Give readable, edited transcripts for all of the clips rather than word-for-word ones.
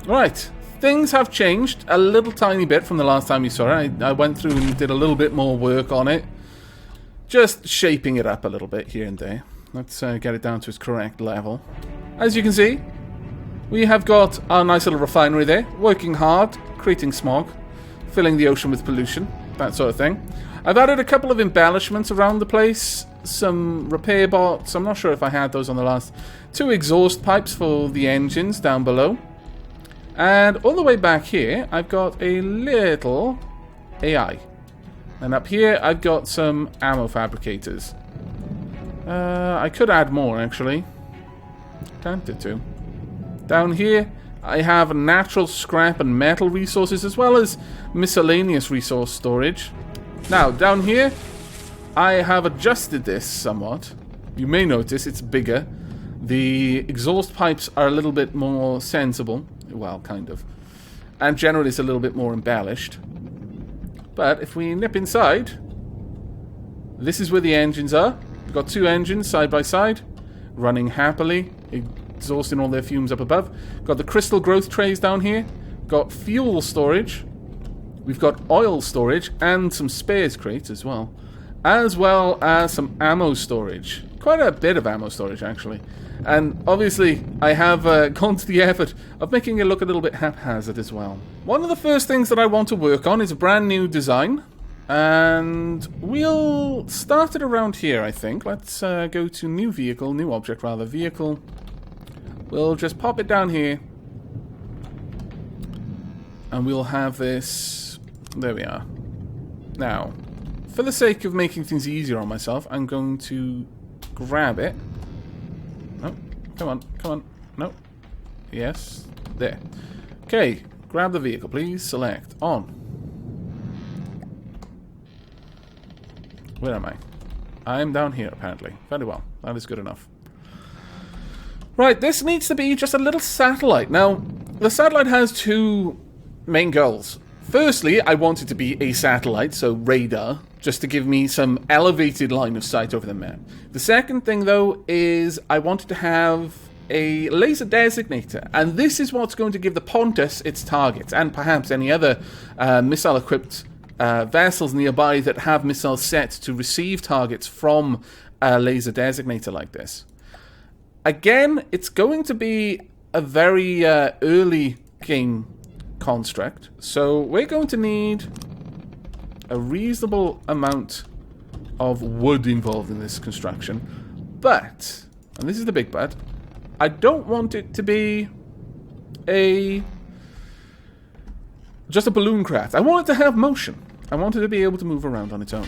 Right, things have changed a little tiny bit from the last time you saw it. I went through and did a little bit more work on it. Just shaping it up a little bit here and there. Let's get it down to its correct level. As you can see, we have got our nice little refinery there, working hard, creating smog, filling the ocean with pollution, that sort of thing. I've added a couple of embellishments around the place, some repair bots, I'm not sure if I had those on the last, 2 exhaust pipes for the engines down below. And all the way back here, I've got a little AI. And up here, I've got some ammo fabricators. I could add more, actually. Tempted to. Down here, I have natural scrap and metal resources, as well as miscellaneous resource storage. Now, down here, I have adjusted this somewhat. You may notice it's bigger. The exhaust pipes are a little bit more sensible. Well, kind of. And generally it's a little bit more embellished. But if we nip inside, this is where the engines are. We've got 2 engines side by side, running happily, exhausting all their fumes up above. Got the crystal growth trays down here. Got fuel storage. We've got oil storage and some spares crates as well as some ammo storage. Quite a bit of ammo storage, actually. And obviously, I have gone to the effort of making it look a little bit haphazard as well. One of the first things that I want to work on is a brand new design. And we'll start it around here, I think. Let's go to new vehicle, new object rather, vehicle. We'll just pop it down here. And we'll have this. There we are. Now, for the sake of making things easier on myself, I'm going to grab it. No, come on, come on. No. Yes, there. Okay, grab the vehicle, please. Select on. Where am I? I am down here, apparently. Very well. That is good enough. Right, this needs to be just a little satellite. Now, the satellite has 2 main goals. Firstly, I want it to be a satellite, so radar, just to give me some elevated line of sight over the map. The second thing, though, is I want it to have a laser designator, and this is what's going to give the Pontus its targets, and perhaps any other missile-equipped vessels nearby that have missiles set to receive targets from a laser designator like this. Again, it's going to be a very early game construct, so we're going to need a reasonable amount of wood involved in this construction. But, and this is the big but, I don't want it to be just a balloon craft. I want it to have motion. I want it to be able to move around on its own.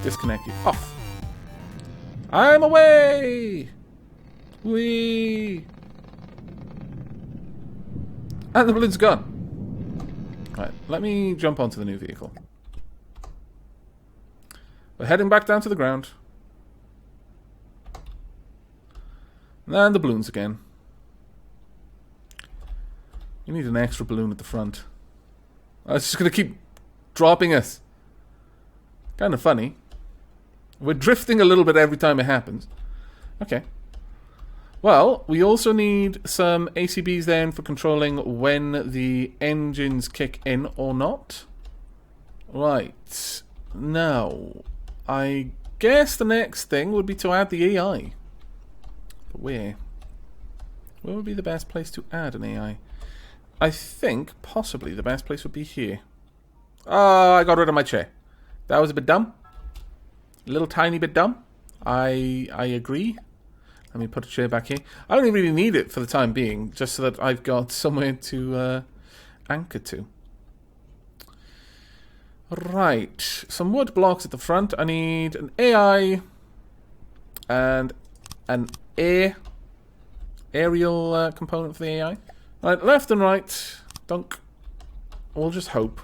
disconnect you. Off. I'm away! Whee! And the balloon's gone. Right, let me jump onto the new vehicle. We're heading back down to the ground. And the balloons again. You need an extra balloon at the front. Oh, it's just going to keep dropping us. Kind of funny. We're drifting a little bit every time it happens. Okay. Well, we also need some ACBs then for controlling when the engines kick in or not. Right. Now, I guess the next thing would be to add the AI. But where? Where would be the best place to add an AI? I think possibly the best place would be here. Oh, I got rid of my chair. That was a bit dumb. A little tiny bit dumb. I agree. Let me put a chair back here. I don't really need it for the time being, just so that I've got somewhere to anchor to. Right. Some wood blocks at the front. I need an AI and an aerial component for the AI. Right, left and right. Dunk. We'll just hope.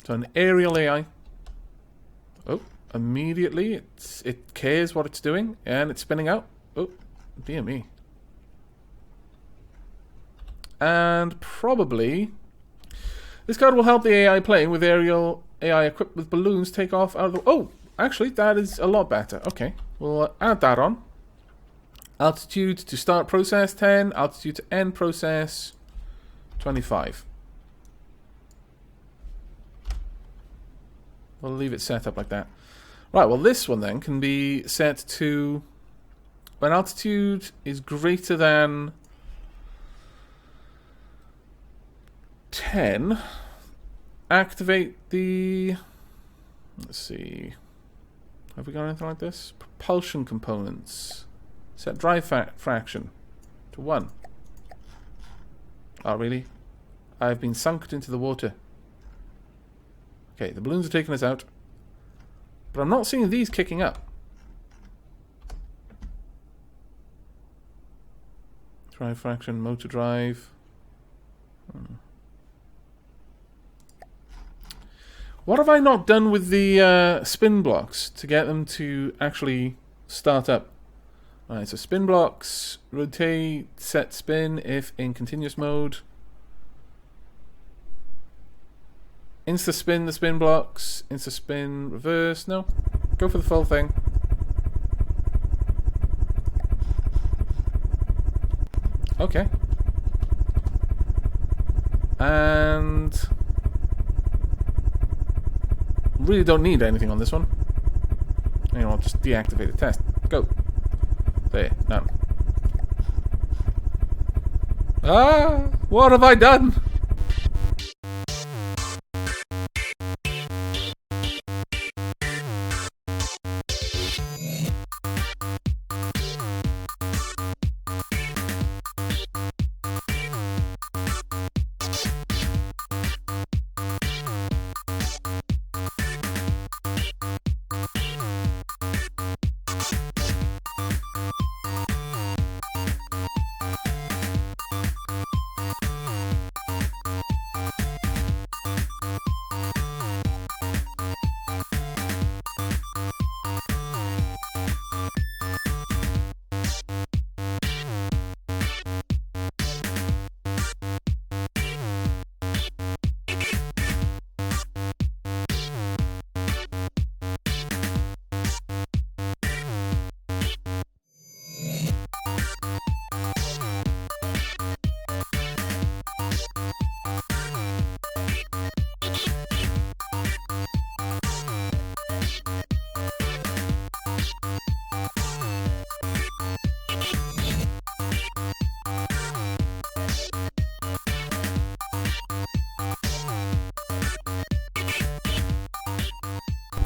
So an aerial AI. Oh, immediately it cares what it's doing and it's spinning out. Oh, dear me. And probably this card will help the AI playing with aerial AI equipped with balloons take off out of the... Oh, actually, that is a lot better. Okay, we'll add that on. Altitude to start process 10, altitude to end process 25. We'll leave it set up like that. Right, well this one then can be set to when altitude is greater than 10, activate the... Let's see. Have we got anything like this? Propulsion components. Set drive fraction to 1. Oh, really? I've been sunk into the water. Okay, the balloons are taking us out. But I'm not seeing these kicking up. Drive fraction, motor drive. What have I not done with the spin blocks to get them to actually start up? Alright, so spin blocks, rotate, set spin if in continuous mode. Insta spin the spin blocks, insta spin reverse, no. Go for the full thing. Okay. And really don't need anything on this one. You know, I'll just deactivate the test. Go. There, none. Ah! What have I done?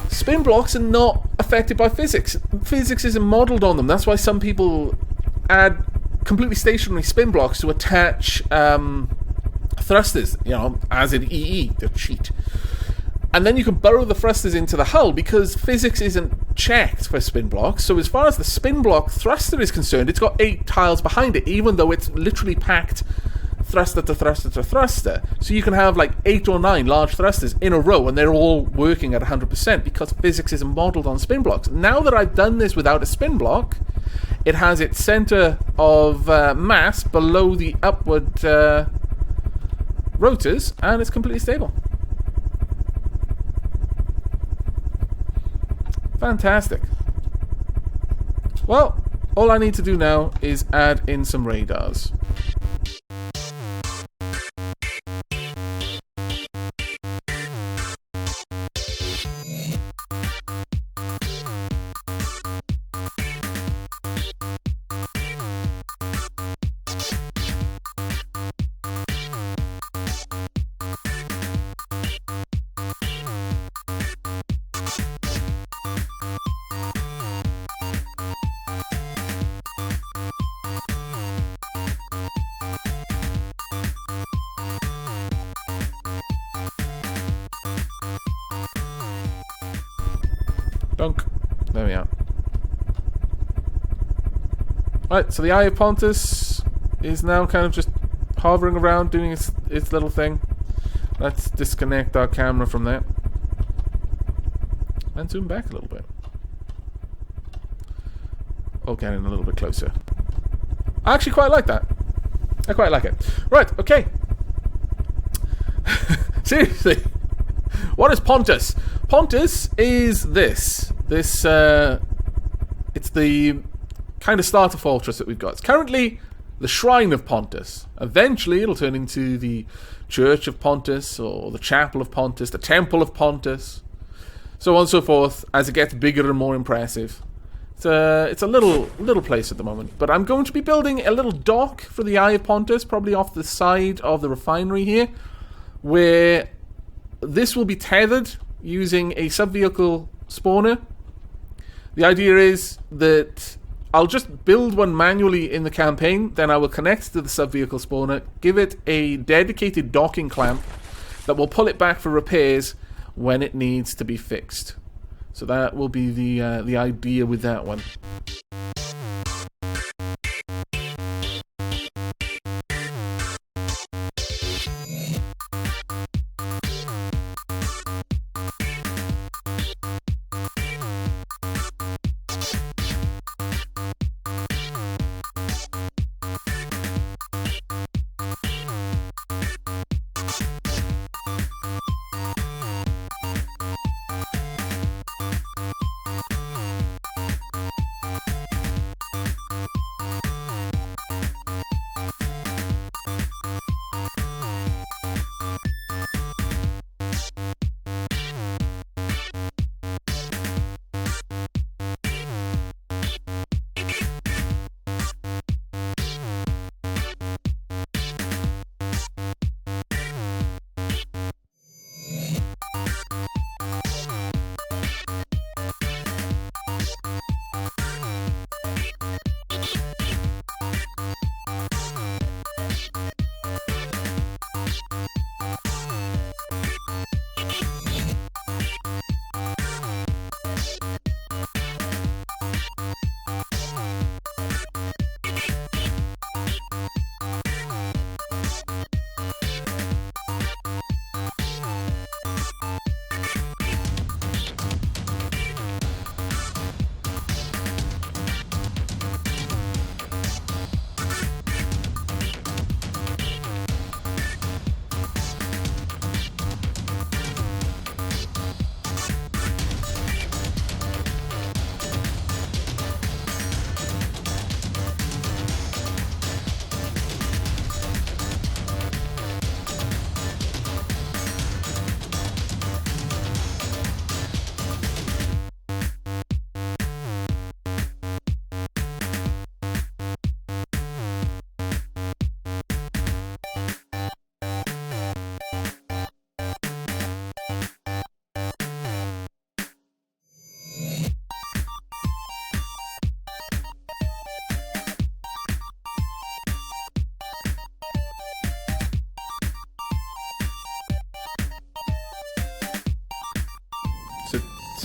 Spin blocks are not affected by physics. Physics isn't modeled on them. That's why some people add completely stationary spin blocks to attach thrusters, you know, as in EE. They're cheat. And then you can burrow the thrusters into the hull because physics isn't checked for spin blocks. So as far as the spin block thruster is concerned, it's got 8 tiles behind it, even though it's literally packed thruster to thruster to thruster. So you can have like 8 or 9 large thrusters in a row and they're all working at 100% because physics isn't modeled on spin blocks. Now that I've done this without a spin block, it has its center of mass below the upward rotors and it's completely stable. Fantastic. Well, all I need to do now is add in some radars. Dunk. There we are. Right, so the Eye of Pontus is now kind of just hovering around, doing its little thing. Let's disconnect our camera from there. And zoom back a little bit. Oh, get in a little bit closer. I actually quite like that. I quite like it. Right, okay. Seriously. What is Pontus? Pontus is this. It's the kind of starter fortress that we've got. It's currently the Shrine of Pontus. Eventually it'll turn into the Church of Pontus, or the Chapel of Pontus, the Temple of Pontus, so on and so forth, as it gets bigger and more impressive. It's a little place at the moment. But I'm going to be building a little dock for the Eye of Pontus, probably off the side of the refinery here, where this will be tethered using a sub-vehicle spawner. The idea is that I'll just build one manually in the campaign, then I will connect to the sub-vehicle spawner, give it a dedicated docking clamp that will pull it back for repairs when it needs to be fixed. So that will be the idea with that one.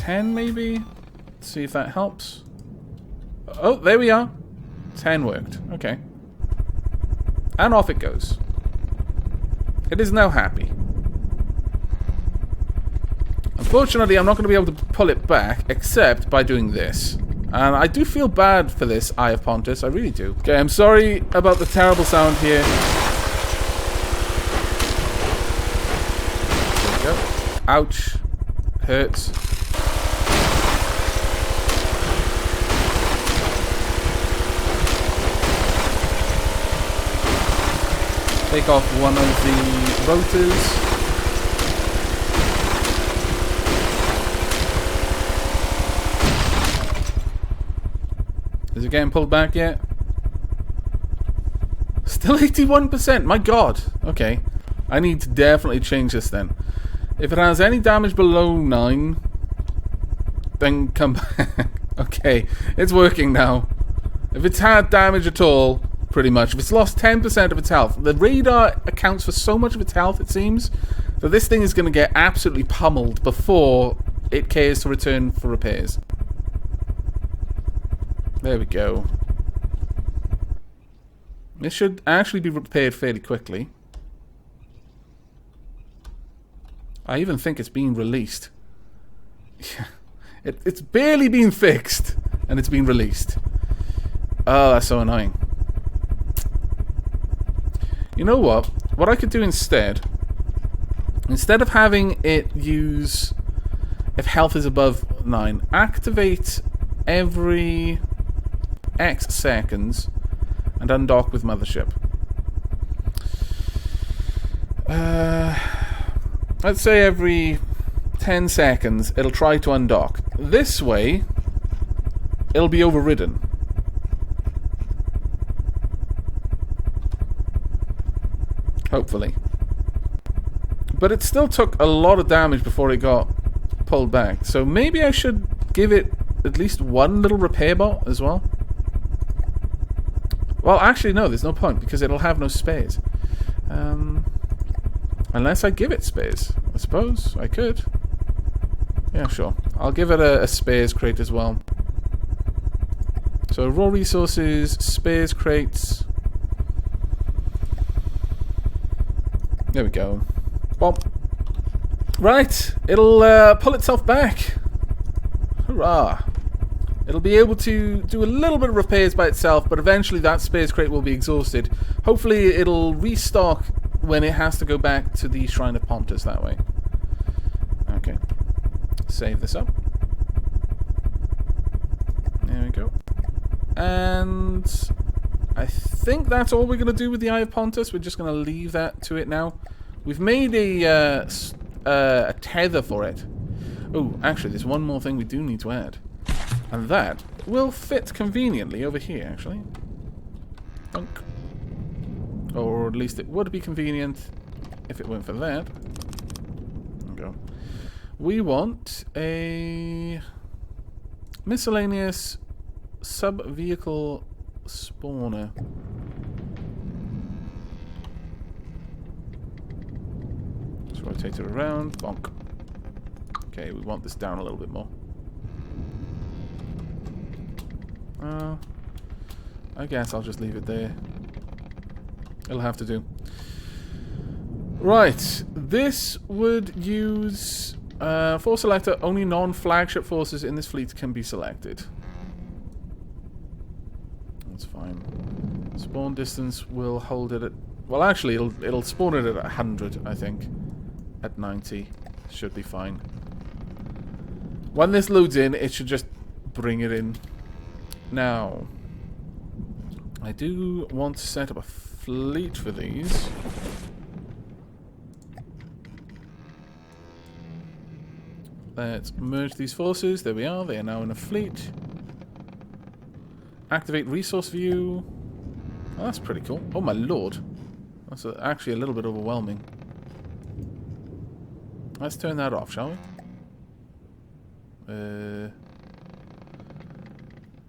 10 maybe? Let's see if that helps. Oh, there we are. 10 worked. Okay. And off it goes. It is now happy. Unfortunately, I'm not going to be able to pull it back, except by doing this. And I do feel bad for this Eye of Pontus, I really do. Okay, I'm sorry about the terrible sound here. There we go. Ouch. Hurts. Take off one of the rotors. Is it getting pulled back yet? Still 81%. My god. Okay. I need to definitely change this then. If it has any damage below 9, then come back. Okay. It's working now. If it's had damage at all, pretty much. If it's lost 10% of its health. The radar accounts for so much of its health, it seems, that this thing is going to get absolutely pummeled before it cares to return for repairs. There we go. This should actually be repaired fairly quickly. I even think it's being released. It's barely been fixed, and it's been released. Oh, that's so annoying. You know what? What I could do instead of having it use, if health is above 9, activate every X seconds and undock with mothership. Let's say every 10 seconds it'll try to undock. This way, it'll be overridden. Hopefully. But it still took a lot of damage before it got pulled back. So maybe I should give it at least one little repair bot as well. Well, actually, no, there's no point, because it'll have no spares. Unless I give it spares. I suppose I could. Yeah, sure. I'll give it a spares crate as well. So, raw resources, spares crates. There we go. Bump. Right, it'll pull itself back. Hurrah. It'll be able to do a little bit of repairs by itself, but eventually that space crate will be exhausted. Hopefully it'll restock when it has to go back to the Shrine of Pontus that way. Okay. Save this up. There we go. And I think that's all we're going to do with the Eye of Pontus. We're just going to leave that to it now. We've made a tether for it. Oh, actually, there's one more thing we do need to add. And that will fit conveniently over here, actually. Dunk. Or at least it would be convenient if it weren't for that. There we go. We want a miscellaneous sub-vehicle spawner. Let's rotate it around. Bonk. Okay, we want this down a little bit more. I guess I'll just leave it there. It'll have to do. Right, this would use force selector. Only non-flagship forces in this fleet can be selected. That's fine. Spawn distance will hold it at... Well, actually, it'll spawn it at 100, I think. At 90. Should be fine. When this loads in, it should just bring it in. Now, I do want to set up a fleet for these. Let's merge these forces. There we are. They are now in a fleet. Activate resource view. Oh, that's pretty cool. Oh my lord. That's actually a little bit overwhelming. Let's turn that off, shall we?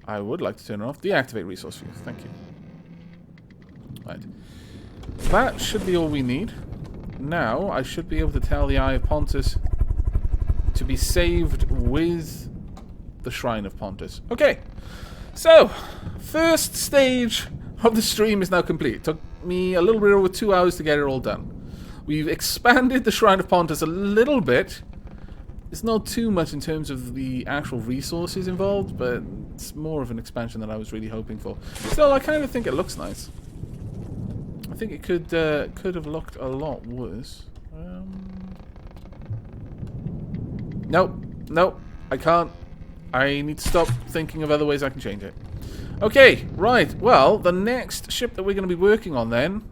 I would like to turn it off. Deactivate resource view. Thank you. Right. That should be all we need. Now, I should be able to tell the Eye of Pontus to be saved with the Shrine of Pontus. Okay, so first stage of the stream is now complete. It took me a little bit over 2 hours to get it all done. We've expanded the Shrine of Pontus a little bit. It's not too much in terms of the actual resources involved, but it's more of an expansion than I was really hoping for. Still, I kind of think it looks nice. I think it could have looked a lot worse. Nope, nope, I can't. I need to stop thinking of other ways I can change it. Okay, right. Well, the next ship that we're going to be working on then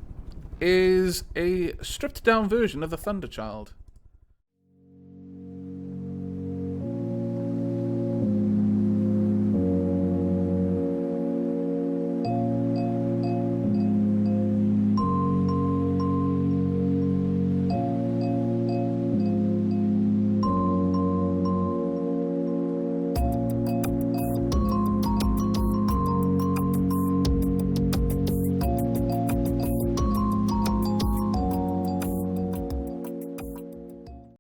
is a stripped down version of the Thunderchild.